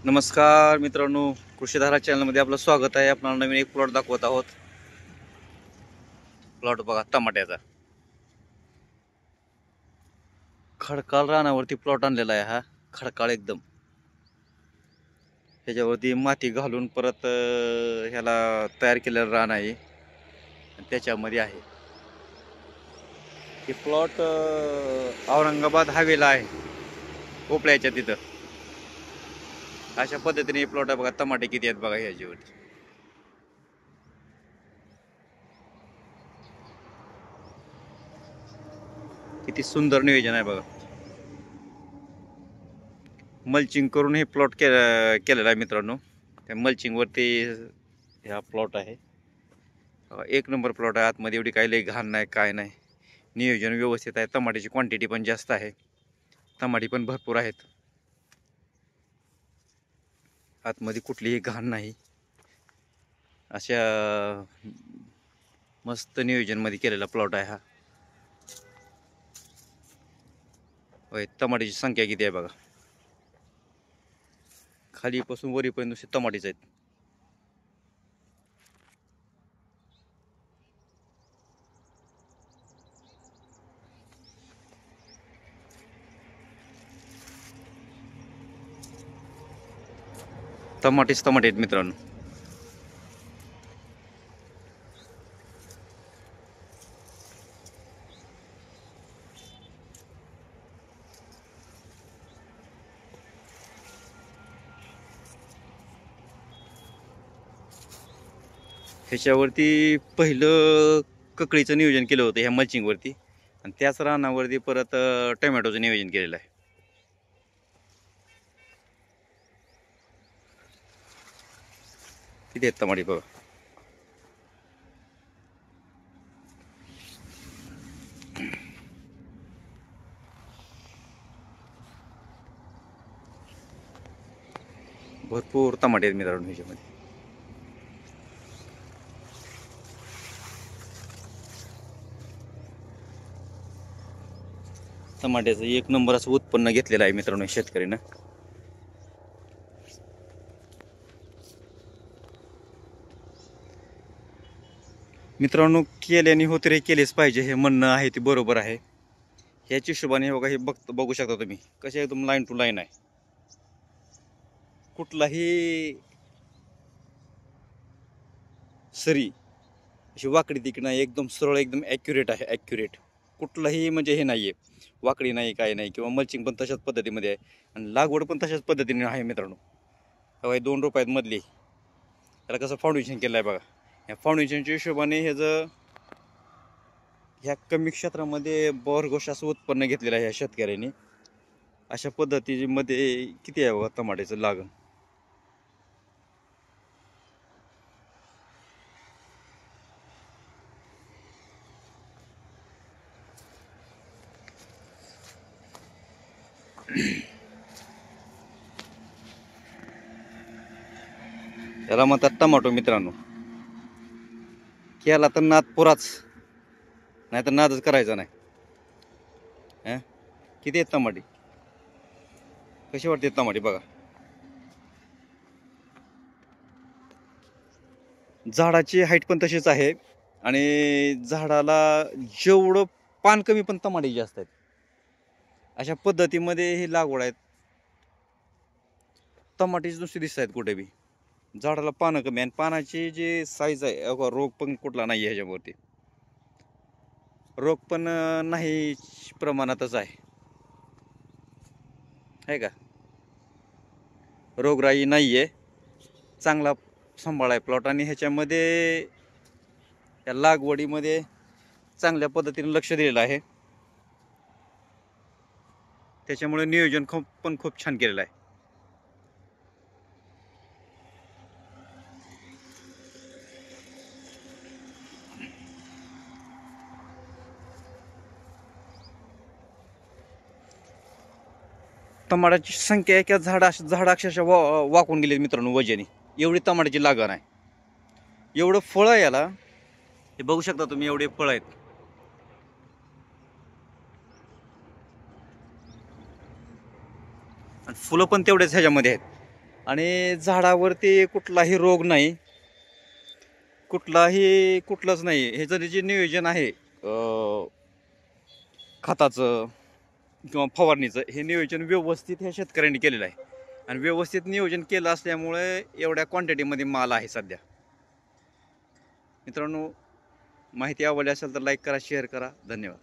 नमस्कार मित्रांनो, कृषीधारा चॅनलमध्ये आपलं स्वागत आहे. आपल्याला नवीन एक प्लॉट दाखवत आहोत. प्लॉट बघा टमाट्याचा. खडकाळ रानावरती प्लॉट आणलेला आहे हा. खडकाळ एकदम. ह्याच्यावरती माती घालून परत ह्याला तयार केलेलं रान आहे. त्याच्यामध्ये आहे हे प्लॉट औरंगाबाद हायवेला आहे, कोपळ्याच्या तिथं. अशा पद्धतीने हे प्लॉट आहे बघा. टमाटे किती आहेत बघा ह्याच्यावरती. किती सुंदर नियोजन आहे बघा. मल्चिंग करून हे प्लॉट केलेला आहे मित्रांनो. त्या मल्चिंगवरती हा प्लॉट आहे. एक नंबर प्लॉट आहे. आतमध्ये एवढी काही लई घाण नाही, काय नाही. नियोजन व्यवस्थित आहे. टमाट्याची क्वांटिटी पण जास्त आहे. टमाटे पण भरपूर आहेत. आतमध्ये कुठलीही घाण नाही. अशा मस्त नियोजनमध्ये केलेला प्लॉट आहे हा. होय, टमाट्याची संख्या किती आहे बघा. खालीपासून वरीपर्यंत नुसते टमाटेच आहेत. टमाटे आहेत मित्रांनो. ह्याच्यावरती पहिलं ककळीचं नियोजन केलं होतं ह्या मल्चिंगवरती, आणि त्याच रानावरती परत टोमॅटोचं नियोजन केलेलं आहे. किती आहेत टमाटे बघा. भरपूर टमाटे आहेत मित्रांनो ह्याच्यामध्ये. टमाट्याचं एक नंबर असं उत्पन्न घेतलेलं आहे मित्रांनो शेतकऱ्यांना. मित्रांनो, केल्याने होते रे, केलेच पाहिजे हे म्हणणं आहे ते बरोबर आहे. ह्याच्या हिशोबाने बघा, हे बघू शकता तुम्ही कसे एकदम लाईन टू लाईन आहे. कुठलाही सरी अशी वाकडी तिकडे नाही, एकदम सरळ, एकदम ॲक्युरेट आहे. ॲक्युरेट कुठलाही म्हणजे हे नाही आहे, वाकडी नाही, काय नाही. किंवा मल्चिंग पण तशाच पद्धतीमध्ये आहे, आणि लागवड पण तशाच पद्धतीने आहे मित्रांनो. हवाय 2 रुपयात मधली. त्याला कसं फाउंडेशन केलं आहे बघा. ह्या फाउंडेशनच्या हिशोबाने ह्या कमी क्षेत्रामध्ये भरघोस असं उत्पन्न घेतलेलं आहे ह्या शेतकऱ्यांनी. अशा पद्धतीमध्ये किती आहे बघा टमाट्याचं लागण. याला म्हणतात टमाटो मित्रांनो. केला तर नाद पुराच, नाही तर नादच करायचा नाही. किती आहेत टमाटे, कशी वाटते टमाटे बघा. झाडाची हाईट पण तशीच आहे, आणि झाडाला जेवढं पान कमी पण टमाटे जास्त आहेत. अशा पद्धतीमध्ये ही लागवड आहेत. टमाटेच नुसते दिसत आहेत कुठे बी. झाडाला पानं कमी, आणि पानाची जी साईज आहे, रोग पण कुठला नाही आहे ह्याच्यावरती. रोग पण नाही प्रमाणातच आहे का. रोगराई नाही आहे. चांगला सांभाळ आहे प्लॉट, आणि ह्याच्यामध्ये या लागवडीमध्ये चांगल्या पद्धतीने लक्ष दिलेलं आहे. त्याच्यामुळे नियोजन खूप छान केलेलं आहे. टमाट्याची संख्या एका झाड अक्षरशः वाकून गेले मित्रांनो वजनी. एवढी टमाट्याची लागण आहे. एवढं फळ आहे याला, हे बघू शकता तुम्ही. एवढे फळ आहेत, आणि फुलं पण तेवढेच ह्याच्यामध्ये आहेत. आणि झाडावरती कुठलाही रोग नाही, कुठलंच नाही. हे जर जे नियोजन आहे खताचं किंवा फवारणीचं, हे नियोजन व्यवस्थित ह्या शेतकऱ्यांनी केलेलं आहे आणि व्यवस्थित नियोजन केलं असल्यामुळे एवढ्या क्वांटिटीमध्ये माल आहे सध्या. मित्रांनो, माहिती आवडली असेल तर लाईक करा, शेअर करा. धन्यवाद.